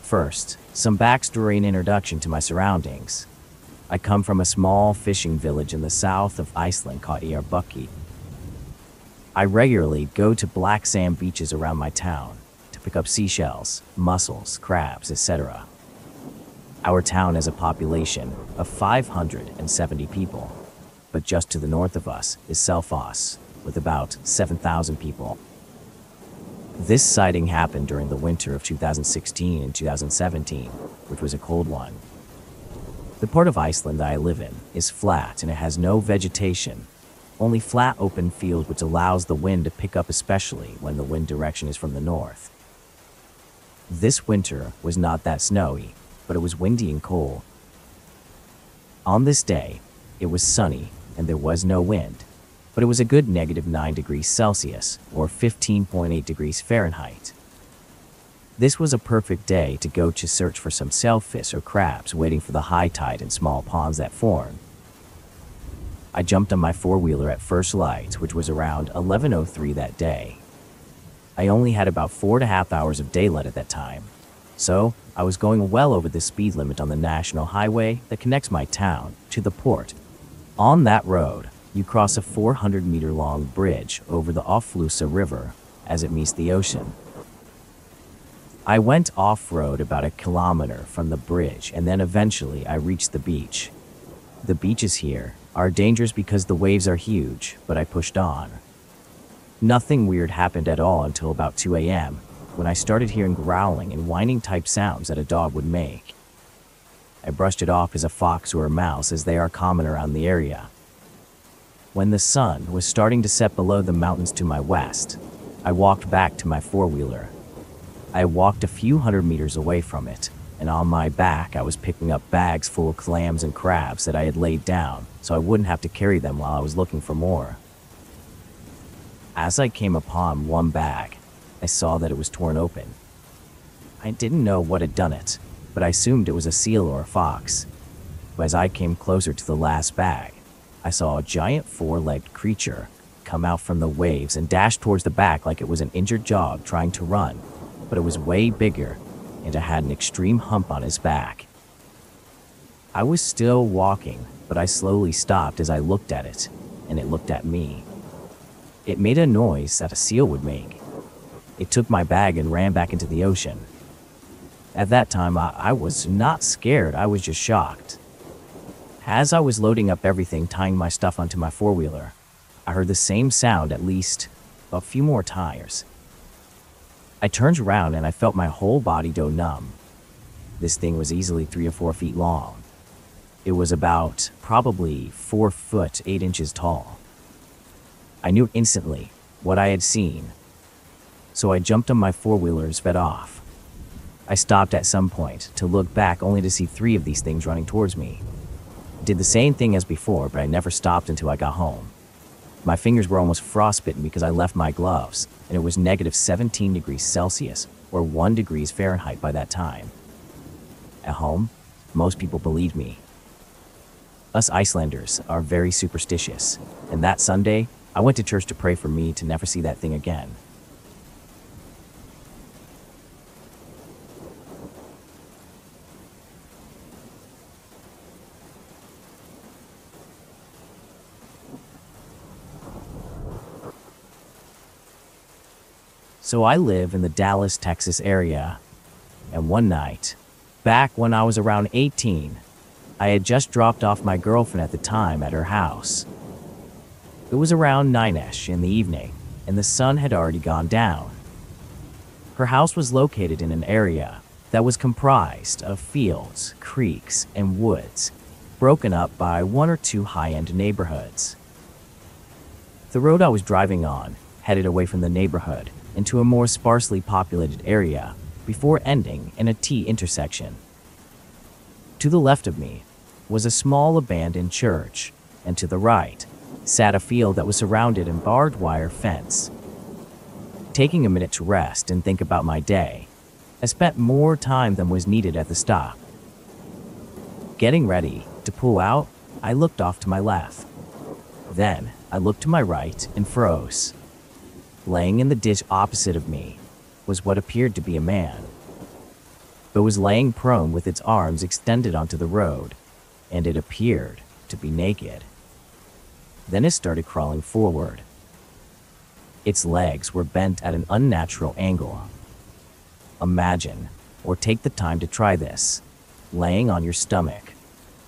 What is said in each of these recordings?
First, some backstory and introduction to my surroundings. I come from a small fishing village in the south of Iceland called Eyrarbakki. I regularly go to black sand beaches around my town to pick up seashells, mussels, crabs, etc. Our town has a population of 570 people, but just to the north of us is Selfoss, with about 7,000 people. This sighting happened during the winter of 2016 and 2017, which was a cold one. The part of Iceland that I live in is flat and it has no vegetation, only flat open field which allows the wind to pick up, especially when the wind direction is from the north. This winter was not that snowy, but it was windy and cold. On this day, it was sunny and there was no wind, but it was a good -9 degrees Celsius or 15.8 degrees Fahrenheit. This was a perfect day to go to search for some sailfish or crabs waiting for the high tide in small ponds that form. I jumped on my four-wheeler at first light, which was around 11:03 that day. I only had about 4.5 hours of daylight at that time, so I was going well over the speed limit on the national highway that connects my town to the port. On that road, you cross a 400-meter-long bridge over the Oflusa River as it meets the ocean. I went off-road about 1 kilometer from the bridge and then eventually I reached the beach. The beaches here are dangerous because the waves are huge, but I pushed on. Nothing weird happened at all until about 2 a.m. when I started hearing growling and whining type sounds that a dog would make. I brushed it off as a fox or a mouse as they are common around the area. When the sun was starting to set below the mountains to my west, I walked back to my four-wheeler. I walked a few hundred meters away from it, and on my back I was picking up bags full of clams and crabs that I had laid down so I wouldn't have to carry them while I was looking for more. As I came upon one bag, I saw that it was torn open. I didn't know what had done it, but I assumed it was a seal or a fox. But as I came closer to the last bag, I saw a giant four-legged creature come out from the waves and dash towards the back like it was an injured dog trying to run, but it was way bigger and it had an extreme hump on his back. I was still walking, but I slowly stopped as I looked at it, and it looked at me. It made a noise that a seal would make. It took my bag and ran back into the ocean. At that time, I was not scared, I was just shocked. As I was loading up everything, tying my stuff onto my four-wheeler, I heard the same sound at least a few more times. I turned around and I felt my whole body go numb. This thing was easily 3 or 4 feet long. It was about probably 4 foot 8 inches tall. I knew instantly what I had seen, so I jumped on my four-wheeler and sped off. I stopped at some point to look back only to see 3 of these things running towards me. I did the same thing as before, but I never stopped until I got home. My fingers were almost frostbitten because I left my gloves, and it was -17 degrees Celsius or 1 degrees Fahrenheit by that time. At home, most people believed me. Us Icelanders are very superstitious, and that Sunday, I went to church to pray for me to never see that thing again. So I live in the Dallas, Texas area, and one night, back when I was around 18, I had just dropped off my girlfriend at the time at her house. It was around 9-ish in the evening, and the sun had already gone down. Her house was located in an area that was comprised of fields, creeks, and woods, broken up by 1 or 2 high-end neighborhoods. The road I was driving on headed away from the neighborhood into a more sparsely populated area before ending in a T intersection. To the left of me was a small abandoned church, and to the right sat a field that was surrounded in barbed wire fence. Taking a minute to rest and think about my day, I spent more time than was needed at the stop. Getting ready to pull out, I looked off to my left. Then I looked to my right and froze. Laying in the ditch opposite of me was what appeared to be a man. but was laying prone with its arms extended onto the road, and it appeared to be naked. Then it started crawling forward. Its legs were bent at an unnatural angle. Imagine, or take the time to try this, laying on your stomach.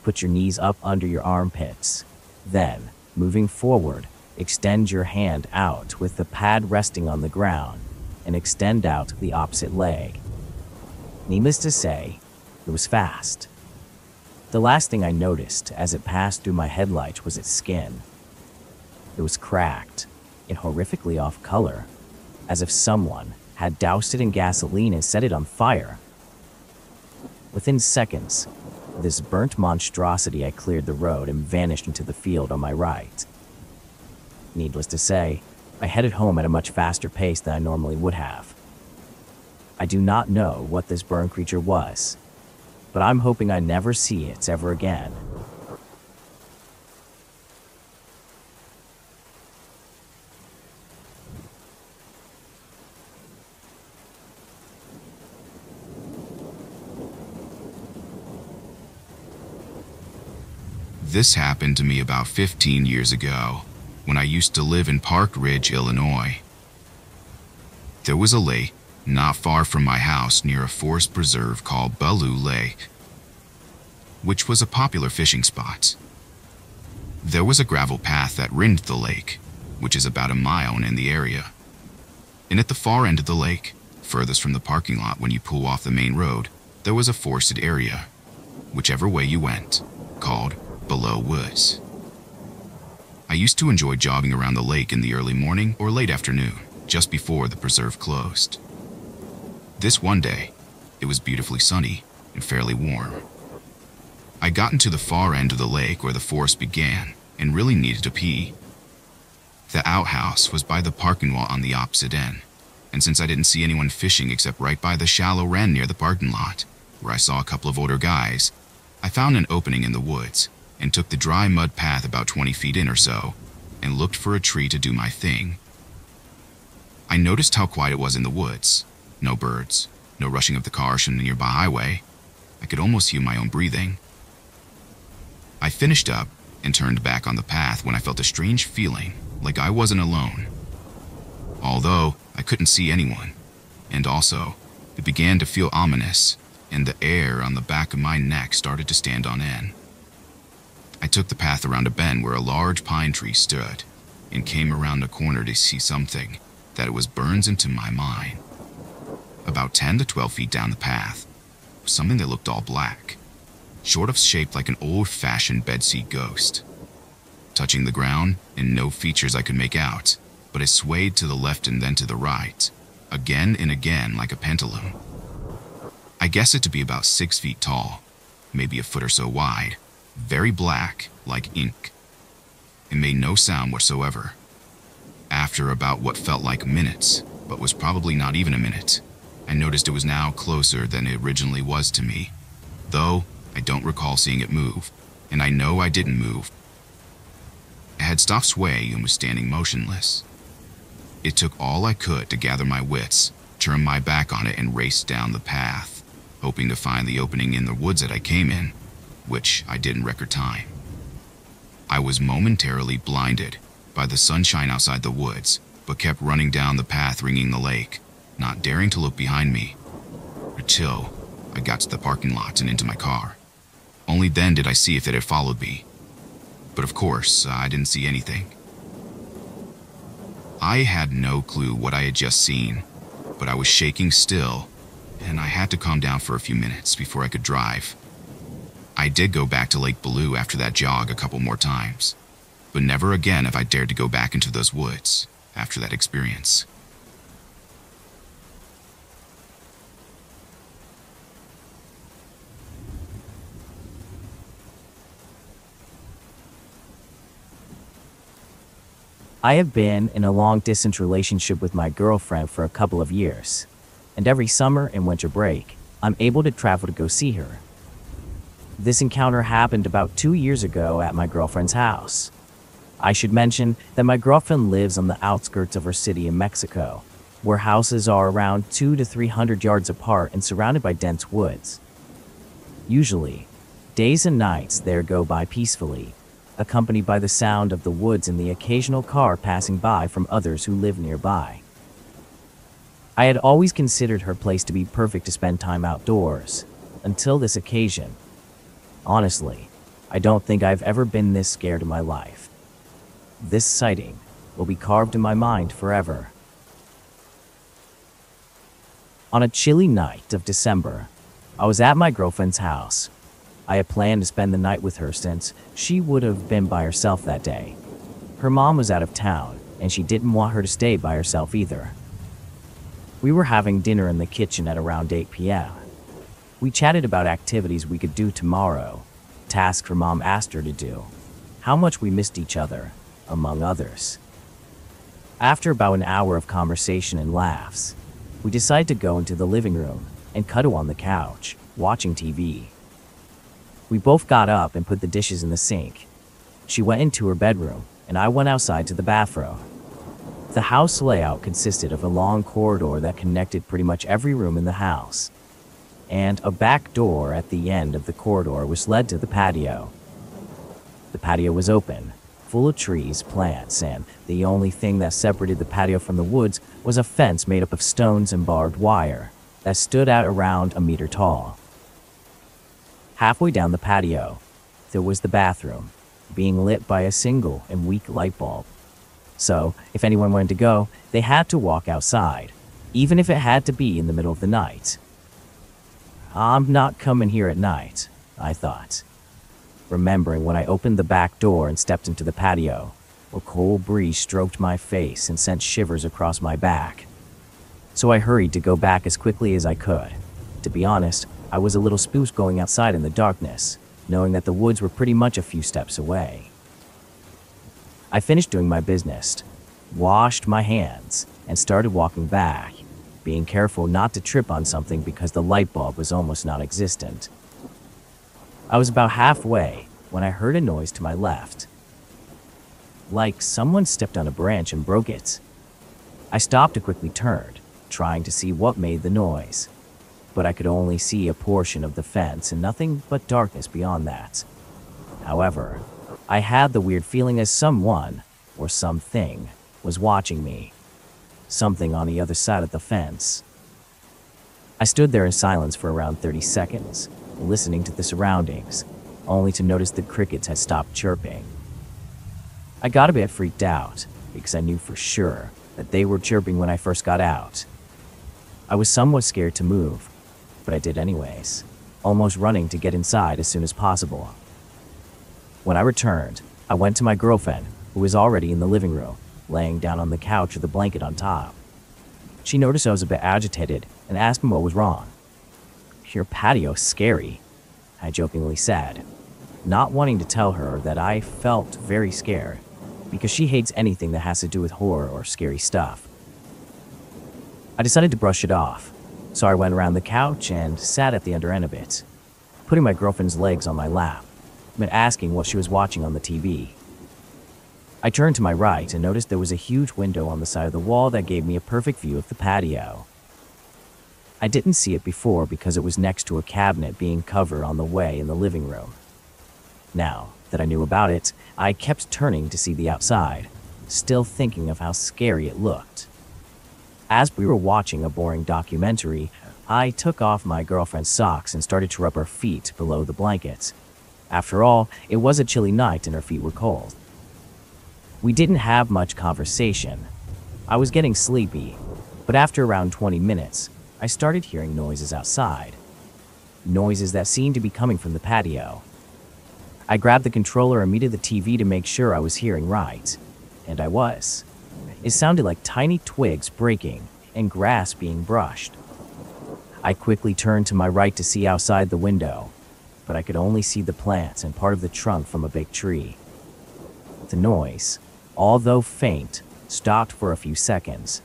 Put your knees up under your armpits. Then, moving forward, extend your hand out with the pad resting on the ground and extend out the opposite leg. Needless to say, it was fast. The last thing I noticed as it passed through my headlight was its skin. It was cracked and horrifically off color, as if someone had doused it in gasoline and set it on fire. Within seconds, this burnt monstrosity had cleared the road and vanished into the field on my right. Needless to say, I headed home at a much faster pace than I normally would have. I do not know what this burn creature was, but I'm hoping I never see it ever again. This happened to me about 15 years ago, when I used to live in Park Ridge, Illinois. There was a lake not far from my house near a forest preserve called Bellew Lake, which was a popular fishing spot. There was a gravel path that ringed the lake, which is about a mile in the area. And at the far end of the lake, furthest from the parking lot when you pull off the main road, there was a forested area, whichever way you went, called Below Woods. I used to enjoy jogging around the lake in the early morning or late afternoon, just before the preserve closed. This one day, it was beautifully sunny and fairly warm. I got into the far end of the lake where the forest began and really needed to pee. The outhouse was by the parking lot on the opposite end, and since I didn't see anyone fishing except right by the shallow wren near the parking lot, where I saw a couple of older guys, I found an opening in the woods and took the dry mud path about 20 feet in or so and looked for a tree to do my thing. I noticed how quiet it was in the woods. No birds, no rushing of the cars from the nearby highway. I could almost hear my own breathing. I finished up and turned back on the path when I felt a strange feeling, like I wasn't alone. Although I couldn't see anyone, and also it began to feel ominous, and the air on the back of my neck started to stand on end. I took the path around a bend where a large pine tree stood, and came around a corner to see something that it was burns into my mind. About 10 to 12 feet down the path was something that looked all black, sort of shaped like an old-fashioned bedseat ghost. Touching the ground, and no features I could make out, but it swayed to the left and then to the right, again and again like a pendulum. I guess it to be about 6 feet tall, maybe a foot or so wide, very black, like ink. It made no sound whatsoever. After about what felt like minutes, but was probably not even a minute, I noticed it was now closer than it originally was to me, though I don't recall seeing it move, and I know I didn't move. It had stopped swaying and was standing motionless. It took all I could to gather my wits, turn my back on it, and race down the path, hoping to find the opening in the woods that I came in, which I did in record time. I was momentarily blinded by the sunshine outside the woods, but kept running down the path ringing the lake, not daring to look behind me, until I got to the parking lot and into my car. Only then did I see if it had followed me. But of course, I didn't see anything. I had no clue what I had just seen, but I was shaking still, and I had to calm down for a few minutes before I could drive. I did go back to Lake Bellew after that jog a couple more times, but never again have I dared to go back into those woods after that experience. I have been in a long-distance relationship with my girlfriend for a couple of years, and every summer and winter break, I'm able to travel to go see her. This encounter happened about 2 years ago at my girlfriend's house. I should mention that my girlfriend lives on the outskirts of her city in Mexico, where houses are around 200 to 300 yards apart and surrounded by dense woods. Usually, days and nights there go by peacefully, accompanied by the sound of the woods and the occasional car passing by from others who live nearby. I had always considered her place to be perfect to spend time outdoors, until this occasion. Honestly, I don't think I've ever been this scared in my life. This sighting will be carved in my mind forever. On a chilly night of December, I was at my girlfriend's house. I had planned to spend the night with her since she would have been by herself that day. Her mom was out of town, and she didn't want her to stay by herself either. We were having dinner in the kitchen at around 8 p.m. We chatted about activities we could do tomorrow, tasks her mom asked her to do, how much we missed each other, among others. After about an hour of conversation and laughs, we decided to go into the living room and cuddle on the couch, watching TV. We both got up and put the dishes in the sink. She went into her bedroom, and I went outside to the bathroom. The house layout consisted of a long corridor that connected pretty much every room in the house, and a back door at the end of the corridor which led to the patio. The patio was open, full of trees, plants, and the only thing that separated the patio from the woods was a fence made up of stones and barbed wire that stood out around a meter tall. Halfway down the patio, there was the bathroom, being lit by a single and weak light bulb. So, if anyone wanted to go, they had to walk outside, even if it had to be in the middle of the night. I'm not coming here at night, I thought, remembering when I opened the back door and stepped into the patio. A cold breeze stroked my face and sent shivers across my back. So I hurried to go back as quickly as I could. To be honest, I was a little spooked going outside in the darkness, knowing that the woods were pretty much a few steps away. I finished doing my business, washed my hands, and started walking back, being careful not to trip on something because the light bulb was almost non-existent. I was about halfway when I heard a noise to my left, like someone stepped on a branch and broke it. I stopped and quickly turned, trying to see what made the noise, but I could only see a portion of the fence and nothing but darkness beyond that. However, I had the weird feeling as someone, or something, was watching me. Something on the other side of the fence. I stood there in silence for around 30 seconds, listening to the surroundings, only to notice the crickets had stopped chirping. I got a bit freaked out, because I knew for sure that they were chirping when I first got out. I was somewhat scared to move, but I did anyways, almost running to get inside as soon as possible. When I returned, I went to my girlfriend, who was already in the living room, laying down on the couch with a blanket on top. She noticed I was a bit agitated and asked me what was wrong. "Your patio's scary," I jokingly said, not wanting to tell her that I felt very scared, because she hates anything that has to do with horror or scary stuff. I decided to brush it off, so I went around the couch and sat at the under end of it, putting my girlfriend's legs on my lap, and asking what she was watching on the TV. I turned to my right and noticed there was a huge window on the side of the wall that gave me a perfect view of the patio. I didn't see it before because it was next to a cabinet being covered on the way in the living room. Now that I knew about it, I kept turning to see the outside, still thinking of how scary it looked. As we were watching a boring documentary, I took off my girlfriend's socks and started to rub her feet below the blanket. After all, it was a chilly night and her feet were cold. We didn't have much conversation. I was getting sleepy, but after around 20 minutes, I started hearing noises outside. Noises that seemed to be coming from the patio. I grabbed the controller and muted the TV to make sure I was hearing right, and I was. It sounded like tiny twigs breaking and grass being brushed. I quickly turned to my right to see outside the window, but I could only see the plants and part of the trunk from a big tree. The noise, although faint, stopped for a few seconds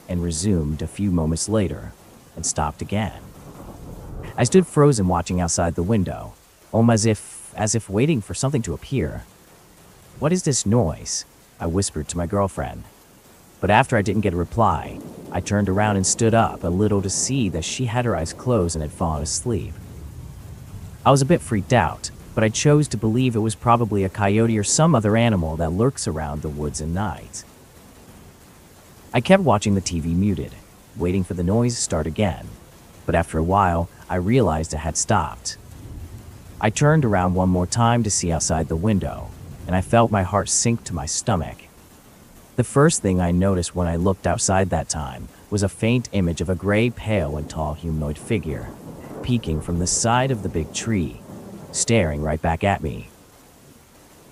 and resumed a few moments later and stopped again. I stood frozen watching outside the window, almost as if waiting for something to appear. "What is this noise?" I whispered to my girlfriend. But after I didn't get a reply, I turned around and stood up a little to see that she had her eyes closed and had fallen asleep. I was a bit freaked out, but I chose to believe it was probably a coyote or some other animal that lurks around the woods at night. I kept watching the TV muted, waiting for the noise to start again, but after a while, I realized it had stopped. I turned around one more time to see outside the window, and I felt my heart sink to my stomach. The first thing I noticed when I looked outside that time was a faint image of a gray, pale, and tall humanoid figure, peeking from the side of the big tree, staring right back at me.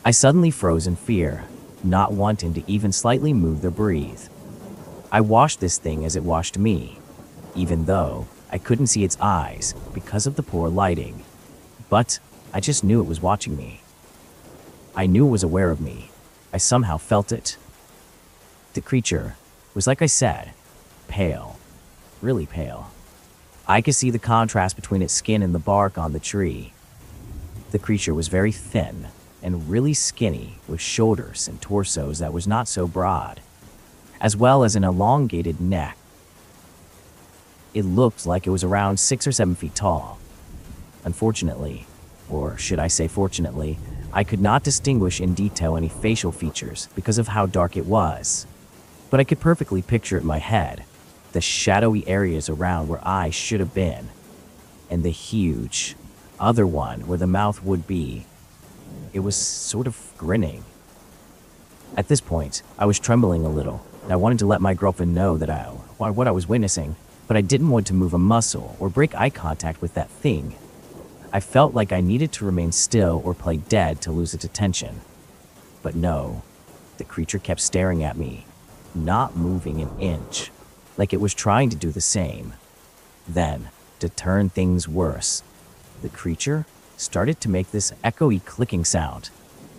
I suddenly froze in fear, not wanting to even slightly move or breathe. I watched this thing as it watched me, even though I couldn't see its eyes because of the poor lighting. But I just knew it was watching me. I knew it was aware of me. I somehow felt it. The creature was, like I said, pale, really pale. I could see the contrast between its skin and the bark on the tree. The creature was very thin and really skinny, with shoulders and torsos that was not so broad, as well as an elongated neck. It looked like it was around 6 or 7 feet tall. Unfortunately, or should I say fortunately, I could not distinguish in detail any facial features because of how dark it was. But I could perfectly picture it in my head, the shadowy areas around where eyes should have been, and the huge other one where the mouth would be. It was sort of grinning. At this point, I was trembling a little, and I wanted to let my girlfriend know what I was witnessing, but I didn't want to move a muscle or break eye contact with that thing. I felt like I needed to remain still or play dead to lose its attention. But no, the creature kept staring at me, not moving an inch, like it was trying to do the same. Then, to turn things worse, the creature started to make this echoey clicking sound,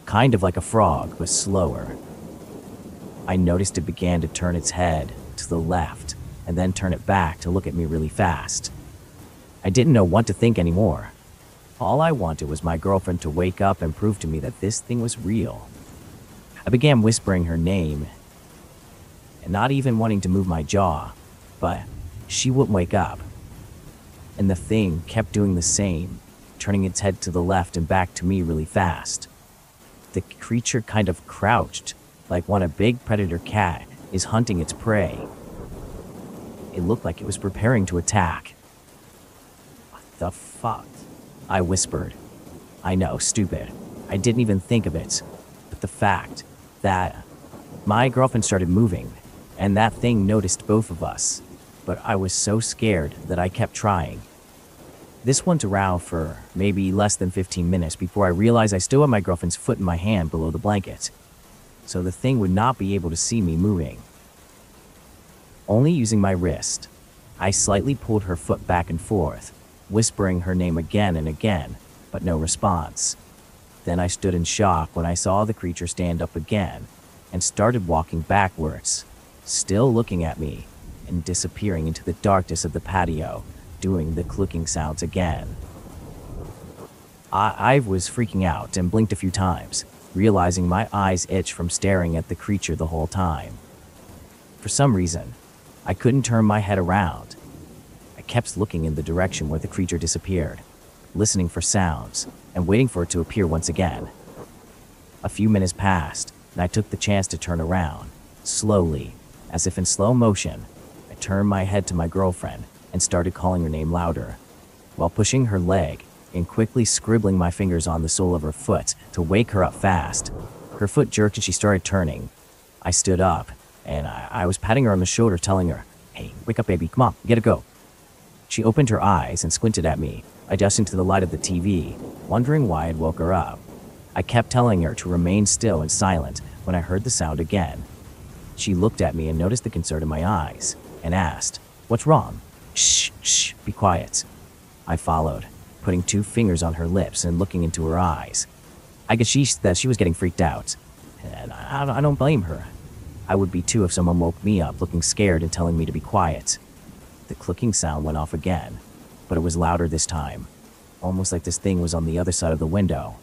kind of like a frog, but slower. I noticed it began to turn its head to the left and then turn it back to look at me really fast. I didn't know what to think anymore. All I wanted was my girlfriend to wake up and prove to me that this thing was real. I began whispering her name and not even wanting to move my jaw, but she wouldn't wake up. And the thing kept doing the same, turning its head to the left and back to me really fast. The creature kind of crouched, like when a big predator cat is hunting its prey. It looked like it was preparing to attack. What the fuck? I whispered. I know, stupid. I didn't even think of it. But the fact that my girlfriend started moving, and that thing noticed both of us. But I was so scared that I kept trying. This went around for maybe less than 15 minutes before I realized I still had my girlfriend's foot in my hand below the blanket, so the thing would not be able to see me moving. Only using my wrist, I slightly pulled her foot back and forth, whispering her name again and again, but no response. Then I stood in shock when I saw the creature stand up again and started walking backwards, still looking at me, and disappearing into the darkness of the patio, doing the clicking sounds again. I was freaking out and blinked a few times, realizing my eyes itched from staring at the creature the whole time. For some reason, I couldn't turn my head around. I kept looking in the direction where the creature disappeared, listening for sounds and waiting for it to appear once again. A few minutes passed, and I took the chance to turn around. Slowly, as if in slow motion, I turned my head to my girlfriend and started calling her name louder, while pushing her leg and quickly scribbling my fingers on the sole of her foot to wake her up fast. Her foot jerked and she started turning. I stood up, and I was patting her on the shoulder, telling her, "Hey, wake up, baby, come on, we gotta go." She opened her eyes and squinted at me, adjusting to the light of the TV, wondering why I'd woke her up. I kept telling her to remain still and silent when I heard the sound again. She looked at me and noticed the concern in my eyes, and asked, "What's wrong?" "Shh, shh, be quiet." I followed, putting 2 fingers on her lips and looking into her eyes. I could see that she was getting freaked out, and I don't blame her. I would be too if someone woke me up looking scared and telling me to be quiet. The clicking sound went off again, but it was louder this time, almost like this thing was on the other side of the window.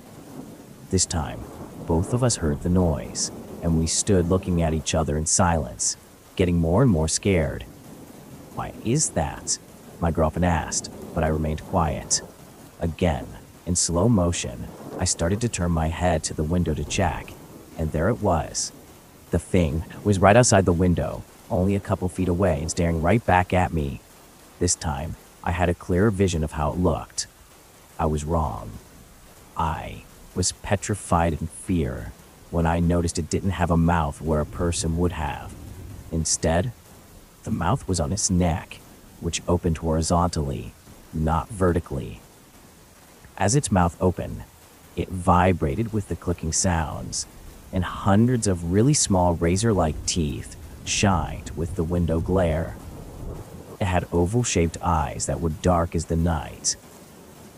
This time, both of us heard the noise, and we stood looking at each other in silence, getting more and more scared. "Why is that?" my girlfriend asked, but I remained quiet. Again, in slow motion, I started to turn my head to the window to check, and there it was. The thing was right outside the window, only a couple feet away and staring right back at me. This time, I had a clearer vision of how it looked. I was wrong. I was petrified in fear when I noticed it didn't have a mouth where a person would have. Instead, the mouth was on its neck, which opened horizontally, not vertically. As its mouth opened, it vibrated with the clicking sounds, and hundreds of really small razor-like teeth shined with the window glare. It had oval-shaped eyes that were dark as the night.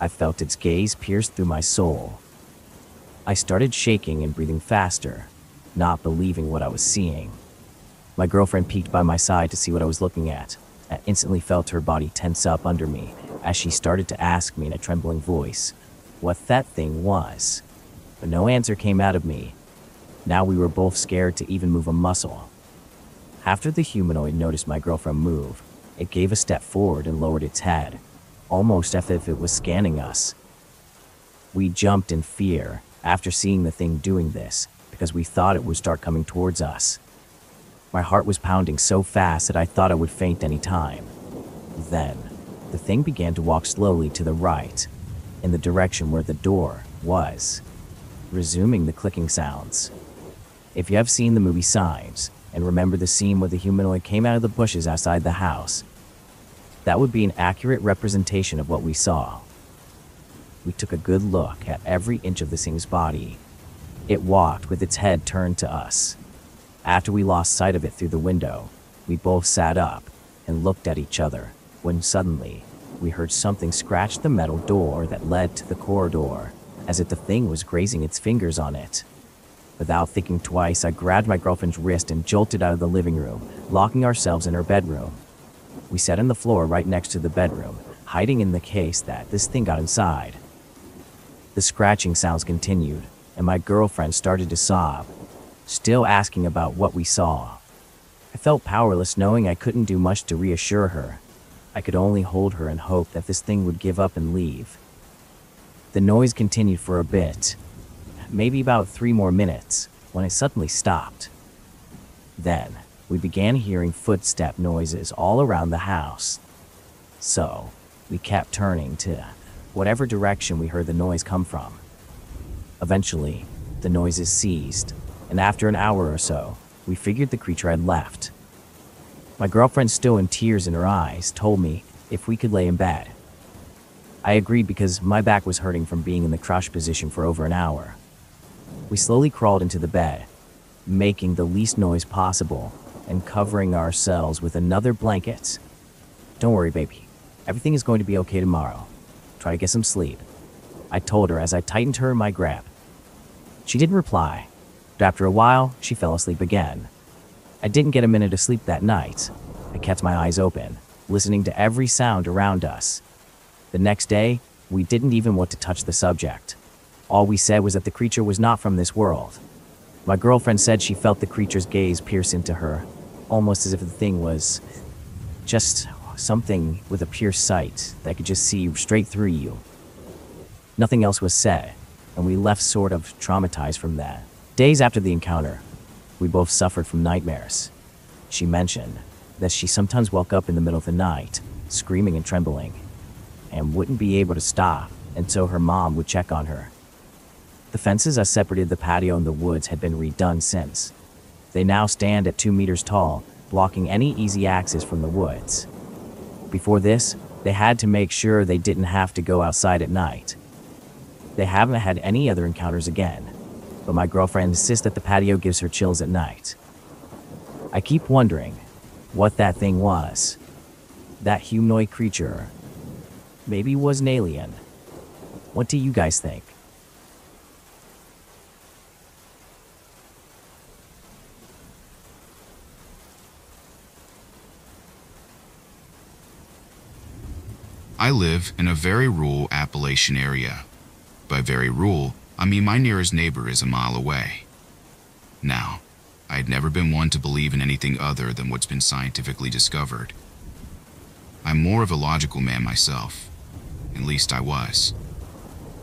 I felt its gaze pierce through my soul. I started shaking and breathing faster, not believing what I was seeing. My girlfriend peeked by my side to see what I was looking at. I instantly felt her body tense up under me as she started to ask me in a trembling voice what that thing was. But no answer came out of me. Now we were both scared to even move a muscle. After the humanoid noticed my girlfriend move, it gave a step forward and lowered its head, almost as if it was scanning us. We jumped in fear after seeing the thing doing this because we thought it would start coming towards us. My heart was pounding so fast that I thought I would faint any time. Then, the thing began to walk slowly to the right, in the direction where the door was, resuming the clicking sounds. If you have seen the movie Signs, and remember the scene where the humanoid came out of the bushes outside the house, that would be an accurate representation of what we saw. We took a good look at every inch of this thing's body. It walked with its head turned to us. After we lost sight of it through the window, we both sat up and looked at each other, when suddenly, we heard something scratch the metal door that led to the corridor, as if the thing was grazing its fingers on it. Without thinking twice, I grabbed my girlfriend's wrist and jolted out of the living room, locking ourselves in her bedroom. We sat on the floor right next to the bedroom, hiding in the case that this thing got inside. The scratching sounds continued, and my girlfriend started to sob, still asking about what we saw. I felt powerless, knowing I couldn't do much to reassure her. I could only hold her and hope that this thing would give up and leave. The noise continued for a bit, maybe about 3 more minutes, when it suddenly stopped. Then, we began hearing footstep noises all around the house. So, we kept turning to whatever direction we heard the noise come from. Eventually, the noises ceased, and after an hour or so, we figured the creature had left. My girlfriend, still in tears in her eyes, told me if we could lay in bed. I agreed because my back was hurting from being in the crouch position for over an hour. We slowly crawled into the bed, making the least noise possible and covering ourselves with another blanket. "Don't worry, baby. Everything is going to be okay tomorrow. Try to get some sleep," I told her as I tightened her in my grip. She didn't reply, but after a while, she fell asleep again. I didn't get a minute of sleep that night. I kept my eyes open, listening to every sound around us. The next day, we didn't even want to touch the subject. All we said was that the creature was not from this world. My girlfriend said she felt the creature's gaze pierce into her, almost as if the thing was just something with a pure sight that could just see straight through you. Nothing else was said, and we left sort of traumatized from that. Days after the encounter, we both suffered from nightmares. She mentioned that she sometimes woke up in the middle of the night, screaming and trembling, and wouldn't be able to stop until her mom would check on her. The fences that separated the patio and the woods had been redone since. They now stand at 2 meters tall, blocking any easy access from the woods. Before this, they had to make sure they didn't have to go outside at night. They haven't had any other encounters again, but my girlfriend insists that the patio gives her chills at night. I keep wondering what that thing was. That humanoid creature. Maybe it was an alien. What do you guys think? I live in a very rural Appalachian area. By very rural, I mean my nearest neighbor is a mile away. Now, I had never been one to believe in anything other than what's been scientifically discovered. I'm more of a logical man myself. At least I was.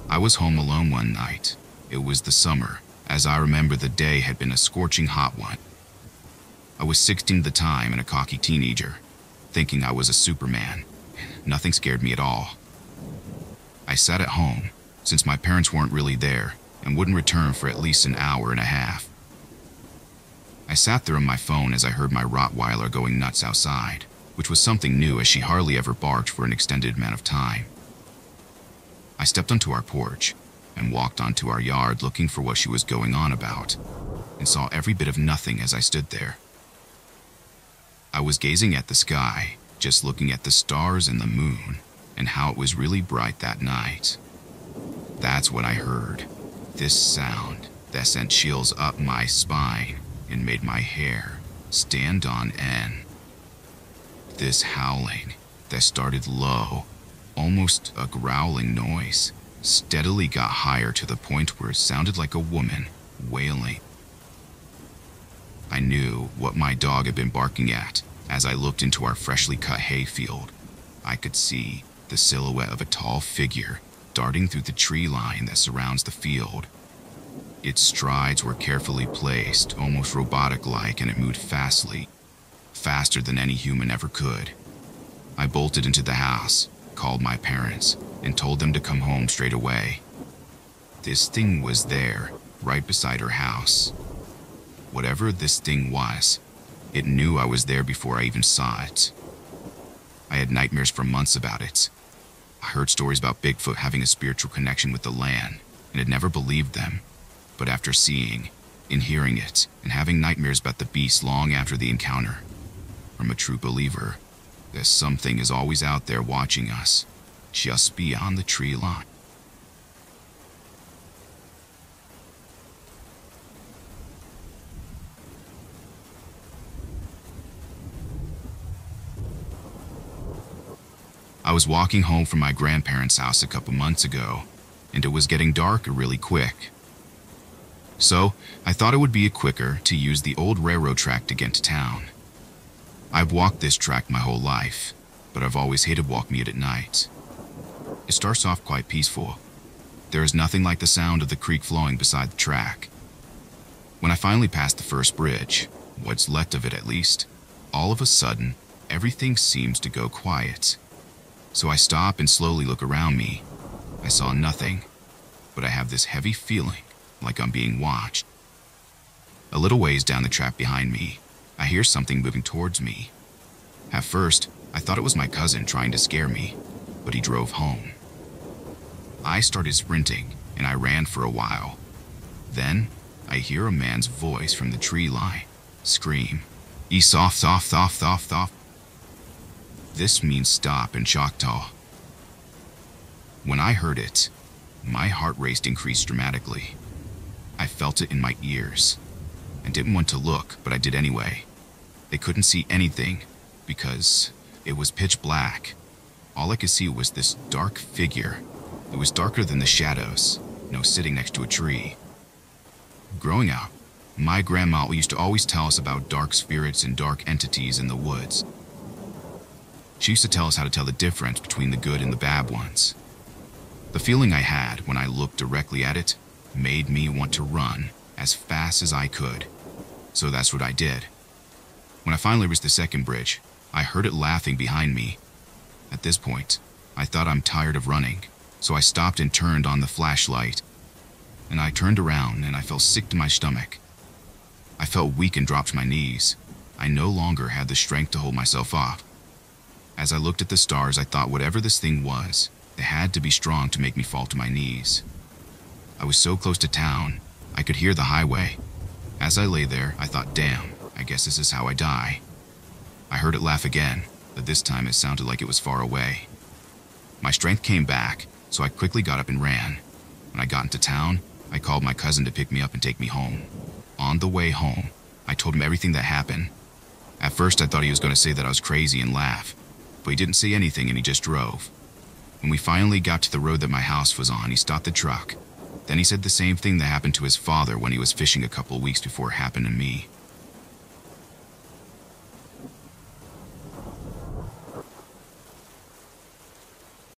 I was home alone one night. It was the summer, as I remember the day had been a scorching hot one. I was 16 at the time and a cocky teenager, thinking I was a Superman. Nothing scared me at all. I sat at home, since my parents weren't really there and wouldn't return for at least an hour and a half. I sat there on my phone as I heard my Rottweiler going nuts outside, which was something new as she hardly ever barked for an extended amount of time. I stepped onto our porch and walked onto our yard looking for what she was going on about, and saw every bit of nothing as I stood there. I was gazing at the sky, just looking at the stars and the moon, and how it was really bright that night. That's when I heard this sound that sent chills up my spine and made my hair stand on end. This howling that started low, almost a growling noise, steadily got higher to the point where it sounded like a woman wailing. I knew what my dog had been barking at as I looked into our freshly cut hayfield. I could see the silhouette of a tall figure darting through the tree line that surrounds the field. Its strides were carefully placed, almost robotic-like, and it moved fastly, faster than any human ever could. I bolted into the house, called my parents, and told them to come home straight away. This thing was there, right beside her house. Whatever this thing was, it knew I was there before I even saw it. I had nightmares for months about it. I heard stories about Bigfoot having a spiritual connection with the land, and had never believed them. But after seeing and hearing it, and having nightmares about the beast long after the encounter, I'm a true believer that something is always out there watching us, just beyond the tree line. I was walking home from my grandparents' house a couple months ago, and it was getting dark really quick. So, I thought it would be quicker to use the old railroad track to get to town. I've walked this track my whole life, but I've always hated walking it at night. It starts off quite peaceful. There is nothing like the sound of the creek flowing beside the track. When I finally passed the first bridge, what's left of it at least, all of a sudden, everything seems to go quiet. So I stop and slowly look around me. I saw nothing, but I have this heavy feeling like I'm being watched. A little ways down the track behind me, I hear something moving towards me. At first, I thought it was my cousin trying to scare me, but he drove home. I started sprinting, and I ran for a while. Then, I hear a man's voice from the tree line scream, "E soft, soft, soft, soft, soft." This means stop in Choctaw. When I heard it, my heart rate increased dramatically. I felt it in my ears. I didn't want to look, but I did anyway. They couldn't see anything because it was pitch black. All I could see was this dark figure. It was darker than the shadows, sitting next to a tree. Growing up, my grandma used to always tell us about dark spirits and dark entities in the woods. She used to tell us how to tell the difference between the good and the bad ones. The feeling I had when I looked directly at it made me want to run as fast as I could. So that's what I did. When I finally reached the second bridge, I heard it laughing behind me. At this point, I thought I'm tired of running, so I stopped and turned on the flashlight. And I turned around and I felt sick to my stomach. I felt weak and dropped to my knees. I no longer had the strength to hold myself up. As I looked at the stars, I thought whatever this thing was, it had to be strong to make me fall to my knees. I was so close to town, I could hear the highway. As I lay there, I thought, damn, I guess this is how I die. I heard it laugh again, but this time it sounded like it was far away. My strength came back, so I quickly got up and ran. When I got into town, I called my cousin to pick me up and take me home. On the way home, I told him everything that happened. At first, I thought he was going to say that I was crazy and laugh, but he didn't say anything and he just drove. When we finally got to the road that my house was on, he stopped the truck. Then he said the same thing that happened to his father when he was fishing a couple weeks before it happened to me.